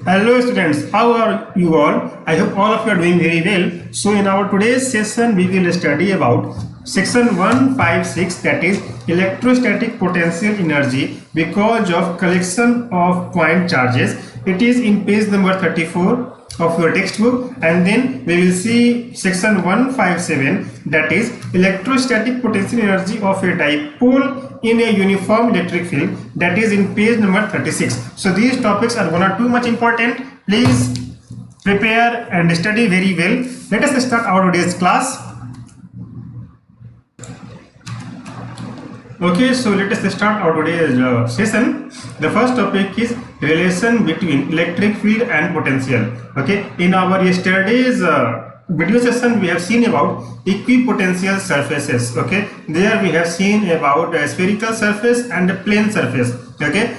Hello students, how are you all? I hope all of you are doing very well. So in our today's session we will study about section 156, that is electrostatic potential energy because of collection of point charges. It is in page number 34 of your textbook, and then we will see section 157, that is electrostatic potential energy of a dipole in a uniform electric field, that is in page number 36. So these topics are one or too much important. Please prepare and study very well. Let us start our today's class. Okay, so let us start our today's session. The first topic is relation between electric field and potential. Okay, in our yesterday's video session we have seen about equipotential surfaces. Okay, there we have seen about a spherical surface and a plane surface. Okay,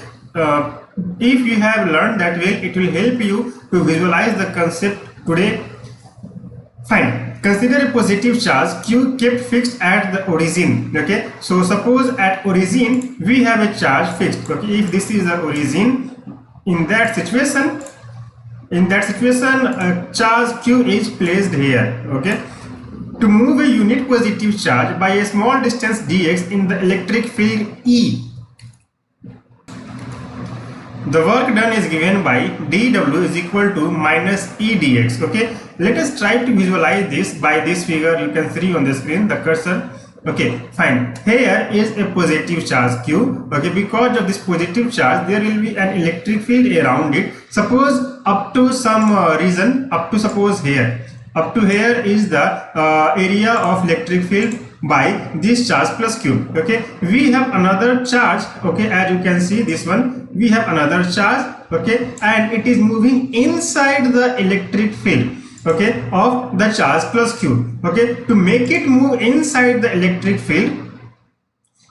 if you have learned that way, it will help you to visualize the concept today. Fine. Consider a positive charge Q kept fixed at the origin. Okay, so suppose at origin we have a charge fixed. Okay, if this is the origin, in that situation a charge Q is placed here. Okay, to move a unit positive charge by a small distance dx in the electric field E, the work done is given by dW is equal to minus E dx. Okay, let us try to visualize this by this figure. You can see on the screen the cursor. Okay, fine. Here is a positive charge Q. Okay, because of this positive charge there will be an electric field around it. Suppose up to some region, up to suppose here, up to here is the area of electric field by this charge plus Q. Okay, we have another charge. Okay, as you can see this one, we have another charge. Okay, and it is moving inside the electric field, okay, of the charge plus Q. Okay, to make it move inside the electric field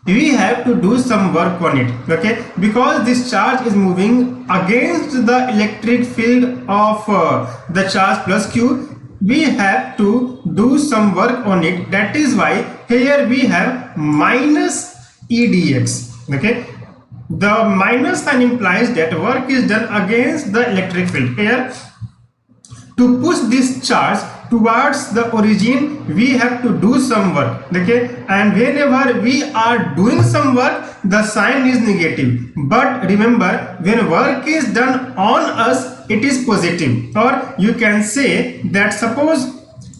we have to do some work on it. Okay, because this charge is moving against the electric field of the charge plus Q, we have to do some work on it. That is why here we have minus E dx. Okay, the minus sign implies that work is done against the electric field. Here, to push this charge towards the origin we have to do some work. Okay, and whenever we are doing some work the sign is negative, but remember when work is done on us it is positive. Or you can say that suppose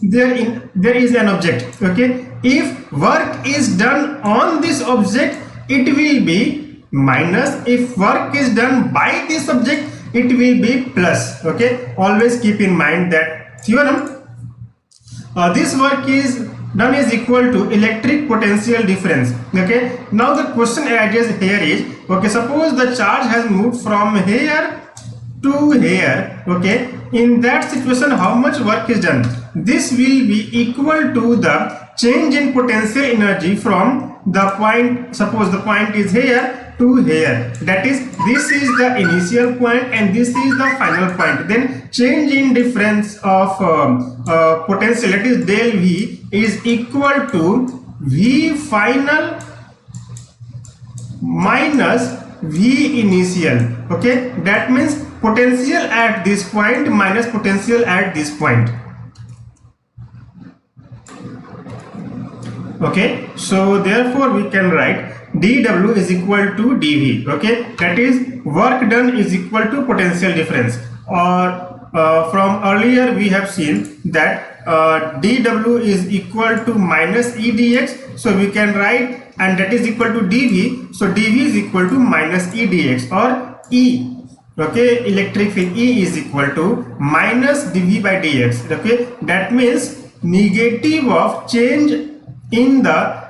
there is an object. Okay, if work is done on this object it will be minus, if work is done by this object it will be plus. Okay, always keep in mind that theorem. This work is done is equal to electric potential difference. Okay, now the question arises here is, okay, suppose the charge has moved from here to here. Okay, in that situation how much work is done? This will be equal to the change in potential energy from the point, suppose the point is here to here, that is this is the initial point and this is the final point. Then change in difference of potential, that is del V, is equal to V final minus V initial. Okay, that means potential at this point minus potential at this point. Okay, so therefore we can write dW is equal to dV. Okay, that is work done is equal to potential difference. Or from earlier we have seen that dW is equal to minus E dx, so we can write, and that is equal to dV, so dV is equal to minus E dx, or E. Okay, electric field E is equal to minus dV by dx. Okay, that means negative of change in the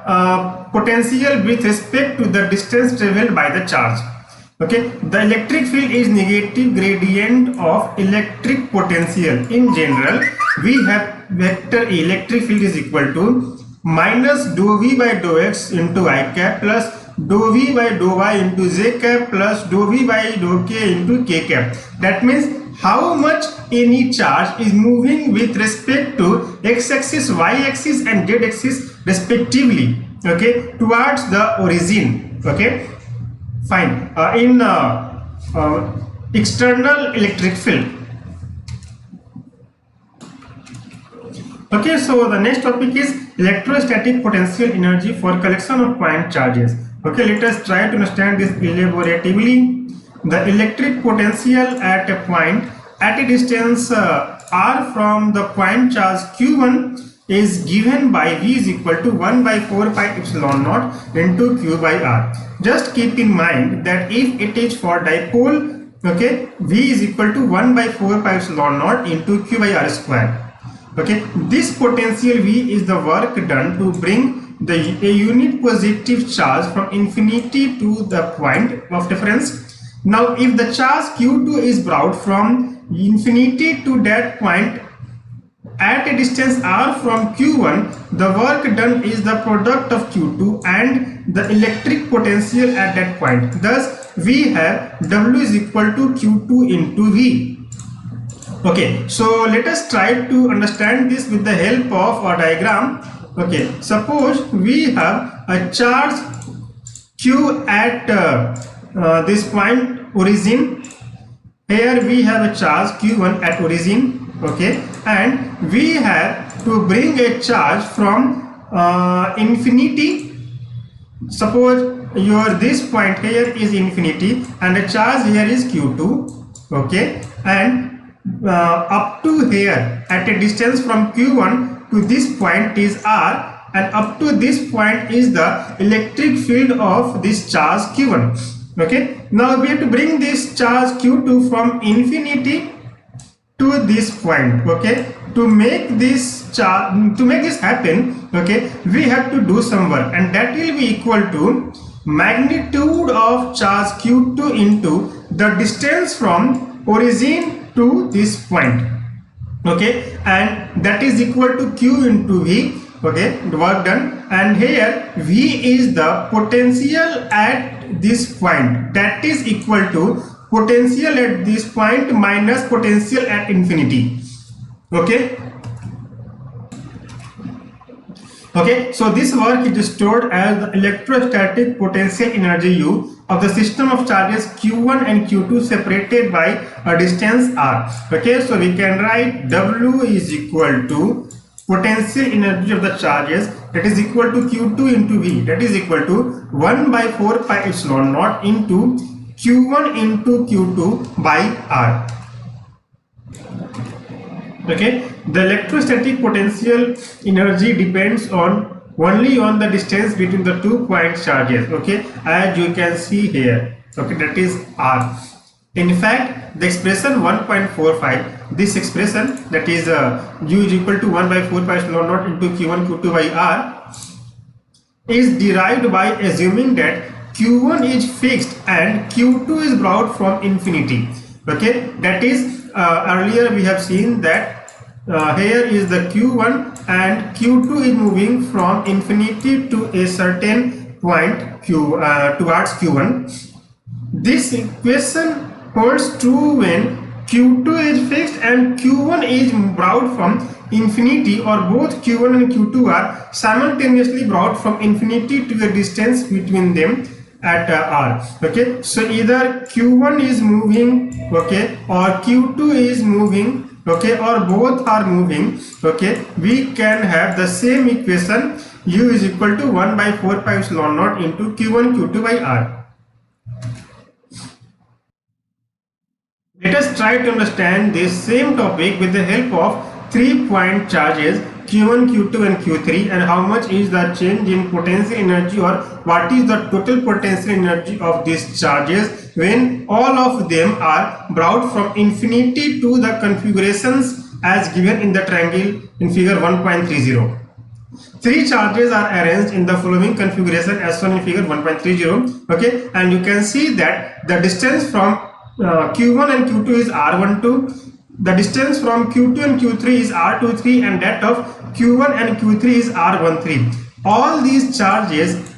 potential with respect to the distance traveled by the charge. Okay, the electric field is negative gradient of electric potential. In general we have vector electric field is equal to minus dou V by dou x into I cap plus dou V by dou y into j cap plus dou V by dou k into k cap. That means how much any charge is moving with respect to x-axis, y-axis and z-axis respectively. Okay, towards the origin. Okay, fine. external electric field. Okay, so the next topic is electrostatic potential energy for collection of point charges. Okay, let us try to understand this elaboratively. The electric potential at a point at a distance r from the point charge q1 is given by V is equal to 1 by 4 pi epsilon naught into q by r. Just keep in mind that if it is for dipole, okay, V is equal to 1 by 4 pi epsilon naught into q by r square. Okay, this potential V is the work done to bring a unit positive charge from infinity to the point of difference. Now, if the charge q2 is brought from infinity to that point at a distance r from q1, the work done is the product of q2 and the electric potential at that point. Thus, we have W is equal to q2 into V. Okay, so let us try to understand this with the help of a diagram. Okay, suppose we have a charge q at this point origin. Here we have a charge q1 at origin. Okay, and we have to bring a charge from infinity. Suppose this point here is infinity and the charge here is q2. Okay, and up to here at a distance from q1 to this point is r, and up to this point is the electric field of this charge q1. Okay, now we have to bring this charge q2 from infinity to this point. Okay, to make this happen, okay, we have to do some work, and that will be equal to magnitude of charge q2 into the distance from origin to this point. Okay, and that is equal to q into V. Okay, the work done, and here V is the potential at this point, that is equal to potential at this point minus potential at infinity. Okay, okay, so this work is stored as the electrostatic potential energy U of the system of charges q1 and q2 separated by a distance r. Okay, so we can write W is equal to potential energy of the charges, that is equal to q2 into V, that is equal to 1 by 4 pi epsilon naught into q1 into q2 by r. Okay, the electrostatic potential energy depends only on the distance between the 2 point charges. Okay, as you can see here. Okay, that is r. In fact, the expression 1.45, this expression, that is U is equal to 1 by 4 pi epsilon naught into q1 q2 by r, is derived by assuming that q1 is fixed and q2 is brought from infinity. Okay, that is earlier we have seen that here is the q1 and q2 is moving from infinity to a certain point q towards q1. This equation holds true when q2 is fixed and q1 is brought from infinity, or both q1 and q2 are simultaneously brought from infinity to the distance between them at r. Okay, so either q1 is moving, okay, or q2 is moving, okay, or both are moving. Okay, we can have the same equation, U is equal to 1 by 4 pi epsilon naught into q1 q2 by r. Let us try to understand this same topic with the help of 3 point charges q1, q2 and q3, and how much is the change in potential energy, or what is the total potential energy of these charges when all of them are brought from infinity to the configurations as given in the triangle in figure 1.30. 3 charges are arranged in the following configuration as shown in figure 1.30. Okay, and you can see that the distance from q1 and q2 is r12, the distance from q2 and q3 is r23, and that of q1 and q3 is r13. All these charges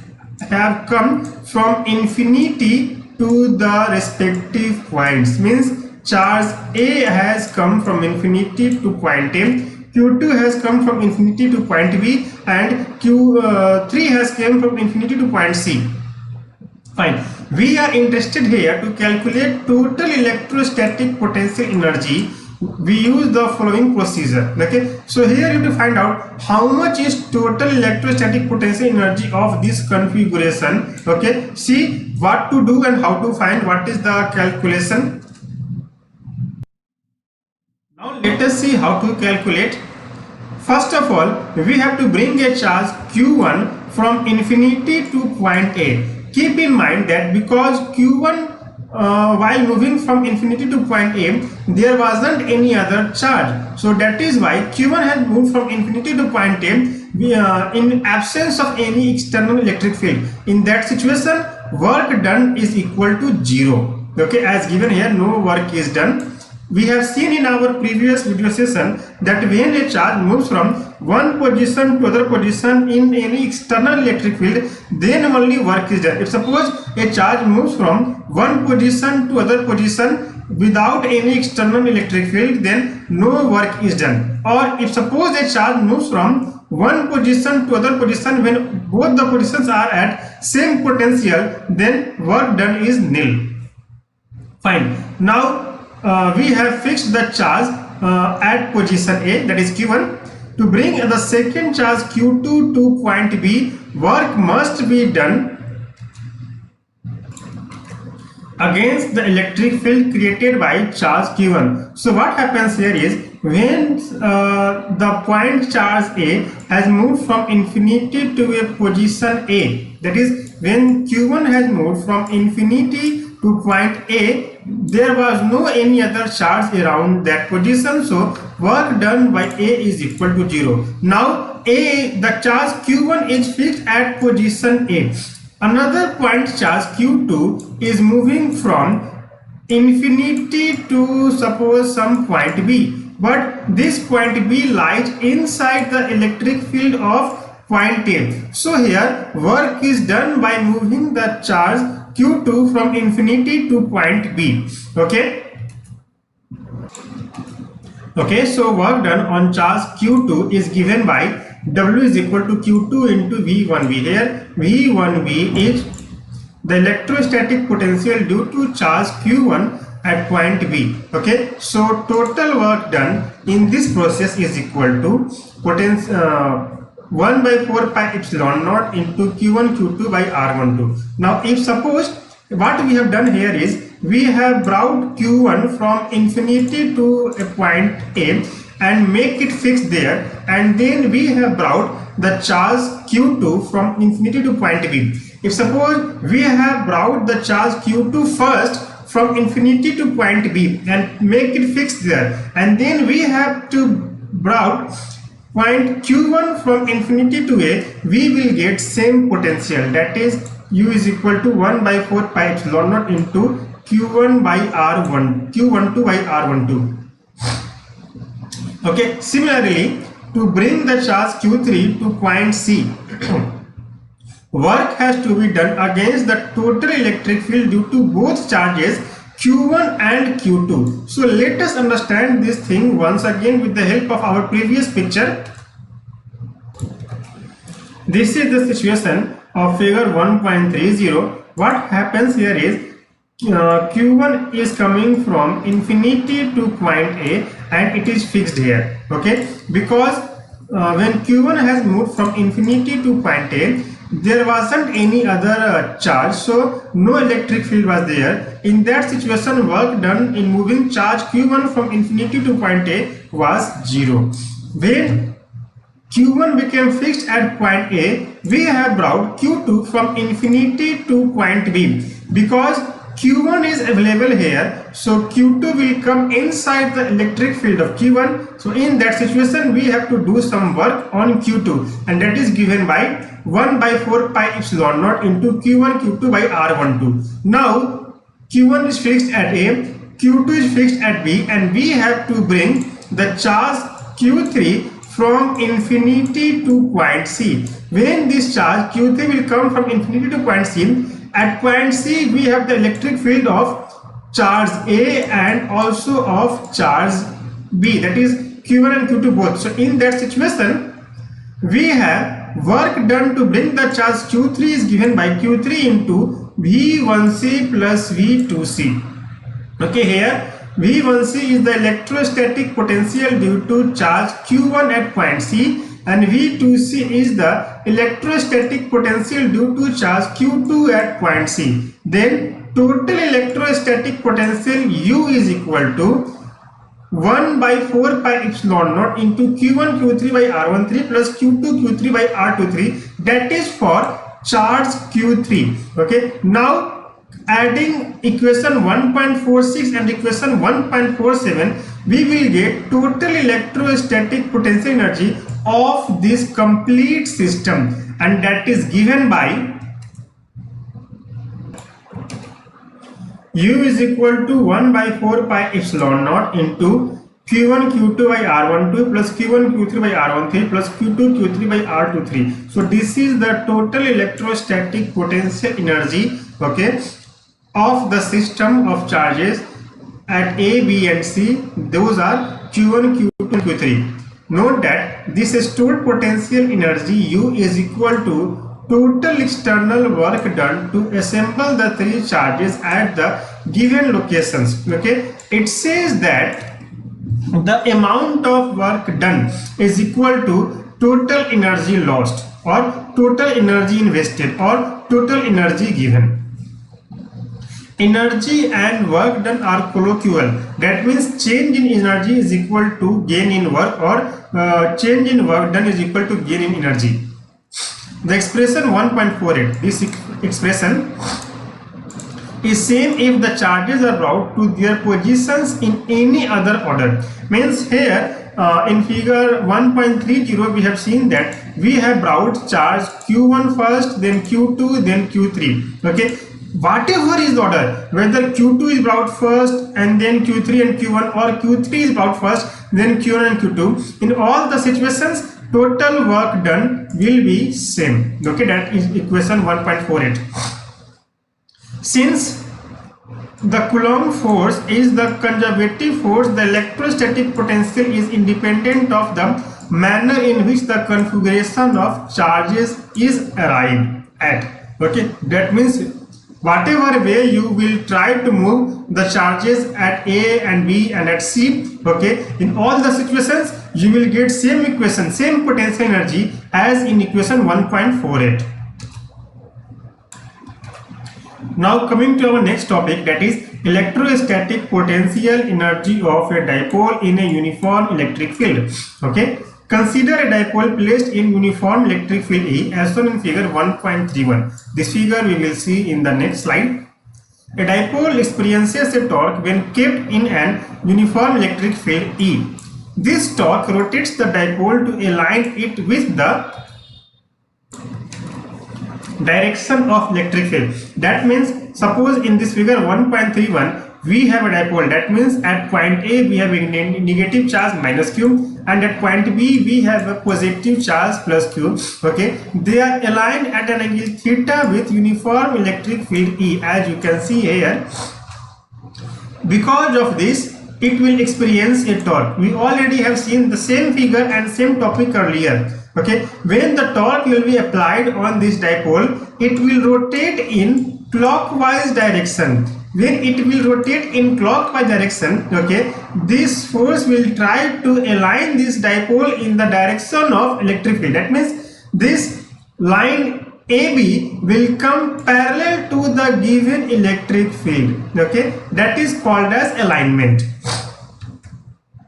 have come from infinity to the respective points, means charge A has come from infinity to point A, q2 has come from infinity to point B, and q3 has come from infinity to point C. Fine. We are interested here to calculate total electrostatic potential energy. We use the following procedure. Okay. So here you have to find out how much is total electrostatic potential energy of this configuration. Okay. See what to do and how to find what is the calculation. Now let us see how to calculate. First of all, we have to bring a charge Q1 from infinity to point A. Keep in mind that because Q1 while moving from infinity to point A, there wasn't any other charge. So that is why Q1 has moved from infinity to point A in absence of any external electric field. In that situation, work done is equal to 0. Okay, as given here, no work is done. We have seen in our previous video session that when a charge moves from one position to other position in any external electric field, then only work is done. If suppose a charge moves from one position to other position without any external electric field, then no work is done. Or if suppose a charge moves from one position to other position when both the positions are at same potential, then work done is nil. Fine. Now we have fixed the charge at position A, that is Q1. To bring the second charge Q2 to point B, work must be done against the electric field created by charge Q1. So what happens here is when the point charge A has moved from infinity to a position A, that is when Q1 has moved from infinity to point A, there was no any other charge around that position, so work done by A is equal to 0. Now the charge Q1 is fixed at position A. Another point charge Q2 is moving from infinity to suppose some point B, but this point B lies inside the electric field of point A. So here work is done by moving the charge Q2 from infinity to point B. Okay, so work done on charge Q2 is given by W is equal to Q2 into V1V. Here V1V is the electrostatic potential due to charge Q1 at point B. Okay, so total work done in this process is equal to potential 1 by 4 pi epsilon naught into Q1 Q2 by R12. Now if suppose what we have done here is we have brought Q1 from infinity to a point A and make it fixed there, and then we have brought the charge Q2 from infinity to point B. If suppose we have brought the charge Q2 first from infinity to point B and make it fixed there, and then we have to brought point Q1 from infinity to A, we will get same potential, that is U is equal to 1 by 4 pi epsilon naught into Q1 by R1, Q12 by R12. Okay, similarly, to bring the charge Q3 to point C, work has to be done against the total electric field due to both charges Q1 and Q2. So let us understand this thing once again with the help of our previous picture. This is the situation of figure 1.30. What happens here is Q1 is coming from infinity to point A and it is fixed here. Okay, because when Q1 has moved from infinity to point A, there wasn't any other charge, so no electric field was there. In that situation, work done in moving charge Q1 from infinity to point A was 0. When Q1 became fixed at point A, we have brought Q2 from infinity to point B. Because Q1 is available here, so Q2 will come inside the electric field of Q1. So in that situation, we have to do some work on Q2, and that is given by 1 by 4 pi epsilon naught into Q1 Q2 by R12. Now Q1 is fixed at A, Q2 is fixed at B, and we have to bring the charge Q3 from infinity to point C. When this charge Q3 will come from infinity to point C, at point C we have the electric field of charge A and also of charge B, that is Q1 and Q2 both. So in that situation, we have work done to bring the charge Q3 is given by Q3 into V1c plus V2c. Okay, here V1c is the electrostatic potential due to charge Q1 at point C, and V2c is the electrostatic potential due to charge Q2 at point C. Then total electrostatic potential U is equal to 1 by 4 pi epsilon naught into Q1 Q3 by R13 plus Q2 Q3 by R23, that is for charge Q3. Okay, now adding equation 1.46 and equation 1.47, we will get total electrostatic potential energy of this complete system, and that is given by U is equal to 1 by 4 pi epsilon naught into Q1 Q2 by R12 plus Q1 Q3 by R13 plus Q2 Q3 by R23. So this is the total electrostatic potential energy, okay, of the system of charges at A, B and C. Those are Q1, Q2, Q3. Note that this stored potential energy U is equal to total external work done to assemble the three charges at the given locations. Okay, it says that the amount of work done is equal to total energy lost, or total energy invested, or total energy given. Energy and work done are colloquial. That means change in energy is equal to gain in work, or change in work done is equal to gain in energy. The expression 1.48, this expression is same if the charges are brought to their positions in any other order. Means here in figure 1.30 we have seen that we have brought charge Q1 first, then Q2, then Q3. Okay, whatever is the order, whether Q2 is brought first and then Q3 and Q1, or Q3 is brought first then Q1 and Q2, in all the situations total work done will be same. Okay, that is equation 1.48. Since the Coulomb force is the conservative force, the electrostatic potential is independent of the manner in which the configuration of charges is arrived at. Okay, that means whatever way you will try to move the charges at A and B and at C, okay, in all the situations you will get same equation, same potential energy as in equation 1.48. Now coming to our next topic, that is electrostatic potential energy of a dipole in a uniform electric field. Okay, consider a dipole placed in uniform electric field E as shown in figure 1.31. This figure we will see in the next slide. A dipole experiences a torque when kept in an uniform electric field E. This torque rotates the dipole to align it with the direction of electric field. That means suppose in this figure 1.31 we have a dipole, that means at point A we have a negative charge minus Q, and at point B we have a positive charge plus Q. Okay, they are aligned at an angle theta with uniform electric field E, as you can see here. Because of this it will experience a torque. We already have seen the same figure and same topic earlier. Okay, when the torque will be applied on this dipole, it will rotate in clockwise direction. When it will rotate in clockwise direction, okay, this force will try to align this dipole in the direction of electric field. That means this line AB will come parallel to the given electric field. Okay, that is called as alignment.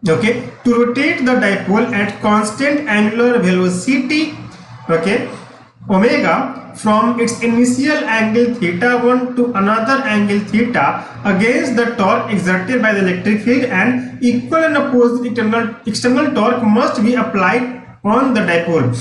Okay, to rotate the dipole at constant angular velocity, okay, omega, from its initial angle theta 1 to another angle theta against the torque exerted by the electric field, and equal and opposite external torque must be applied on the dipole.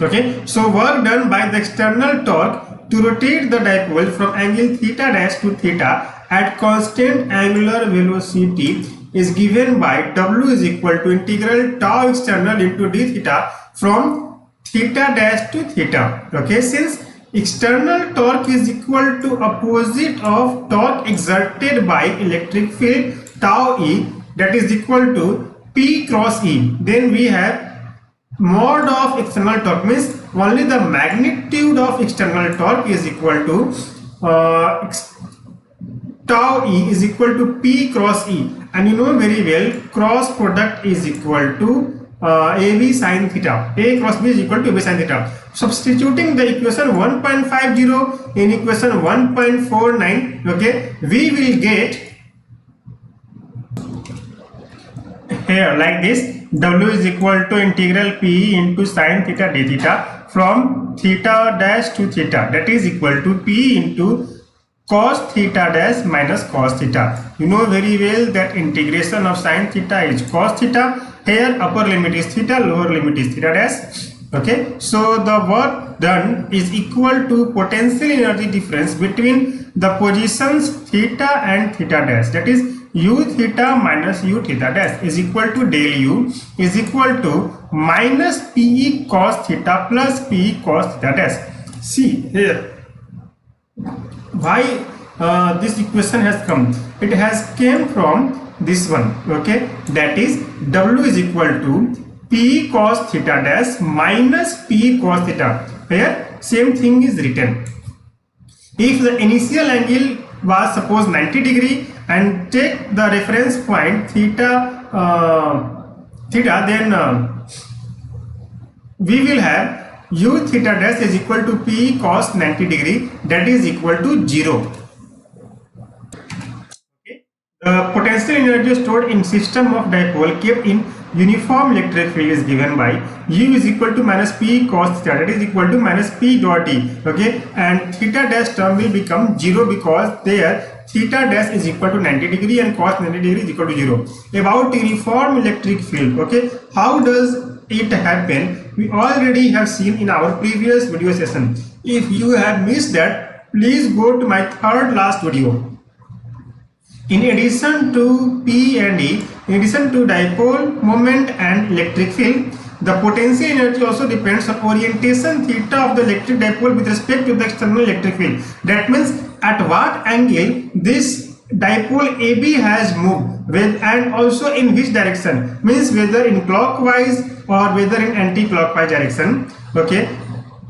Okay, so work done by the external torque to rotate the dipole from angle theta dash to theta at constant angular velocity is given by W is equal to integral tau external into d theta from theta dash to theta. Okay, since external torque is equal to opposite of torque exerted by electric field tau E, that is equal to P cross E, then we have mod of external torque, means only the magnitude of external torque is equal to tau E is equal to P cross E, and you know very well cross product is equal to AB sin theta. A cross B is equal to AB sin theta. Substituting the equation 1.50 in equation 1.49, okay, we will get here like this: W is equal to integral P into sin theta d theta from theta dash to theta, that is equal to P into cos theta dash minus cos theta. You know very well that integration of sin theta is cos theta. Here upper limit is theta, lower limit is theta dash. Okay, so the work done is equal to potential energy difference between the positions theta and theta dash, that is u theta minus u theta dash is equal to del u is equal to minus P cos theta plus P cos theta dash. See here why this equation has come. It has came from this one, okay, that is W is equal to P cos theta dash minus P cos theta. Here same thing is written. If the initial angle was suppose 90 degree and take the reference point theta, then we will have u theta dash is equal to P cos 90 degree, that is equal to 0. Okay. The potential energy stored in system of dipole kept in uniform electric field is given by u is equal to minus P cos theta, that is equal to minus P dot E. Okay, and theta dash term will become 0 because there theta dash is equal to 90 degree and cos 90 degree is equal to 0. About uniform electric field, okay, how does it happen? We already have seen in our previous video session. If you have missed that, please go to my third last video. In addition to P and E, in addition to dipole moment and electric field, the potential energy also depends on orientation theta of the electric dipole with respect to the external electric field. That means at what angle this dipole AB has moved with, and also in which direction, means whether in clockwise or whether in anti-clockwise direction. Okay,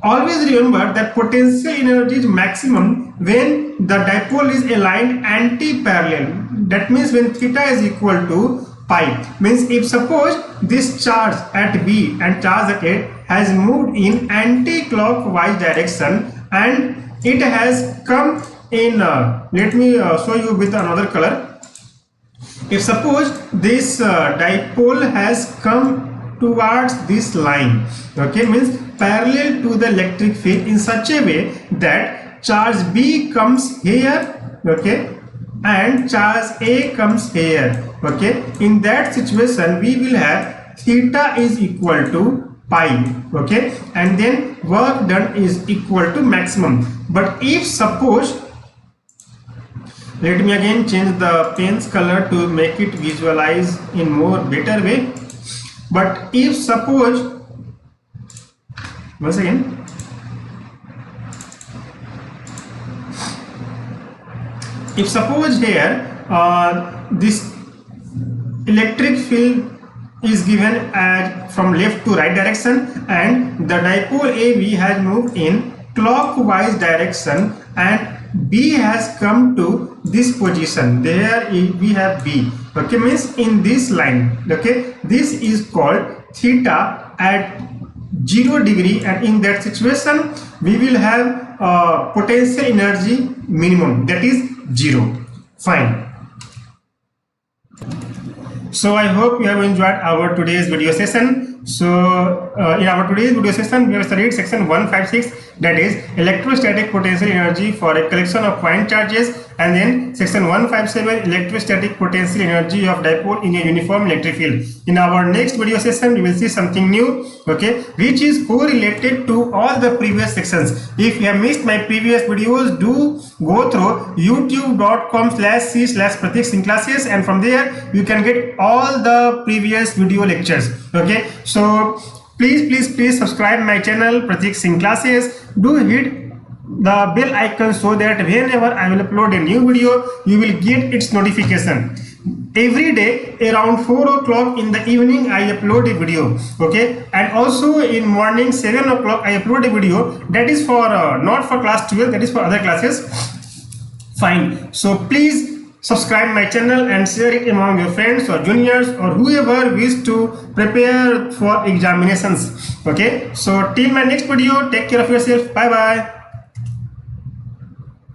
always remember that potential energy is maximum when the dipole is aligned anti-parallel. That means when theta is equal to pi, means if suppose this charge at B and charge at A has moved in anti-clockwise direction and it has come in let me show you with another color. If suppose this dipole has come towards this line, okay, means parallel to the electric field in such a way that charge B comes here, okay, and charge A comes here, okay. In that situation we will have theta is equal to pi, okay, and then work done is equal to maximum. But if suppose, let me again change the pen's color to make it visualize in more better way. But if suppose, once again, if suppose here this electric field is given as from left to right direction and the dipole AB has moved in clockwise direction and B has come to this position, there we have B, okay, means in this line, okay, this is called theta at 0 degree, and in that situation we will have potential energy minimum, that is 0. Fine. So I hope you have enjoyed our today's video session. So in our today's video session we have studied section 156, that is electrostatic potential energy for a collection of point charges, and then section 157 electrostatic potential energy of dipole in a uniform electric field. In our next video session we will see something new, okay, which is correlated to all the previous sections. If you have missed my previous videos, do go through youtube.com/c/Pratik Singh classes, and from there you can get all the previous video lectures, okay. So please subscribe my channel Pratik Singh classes. Do hit the bell icon so that whenever I will upload a new video you will get its notification. every day around 4 o'clock in the evening I upload a video, okay, and also in morning 7 o'clock I upload a video. That is for not for class 12, that is for other classes. Fine. So please subscribe my channel and share it among your friends or juniors or whoever wish to prepare for examinations. Okay, so till my next video, take care of yourself. Bye bye.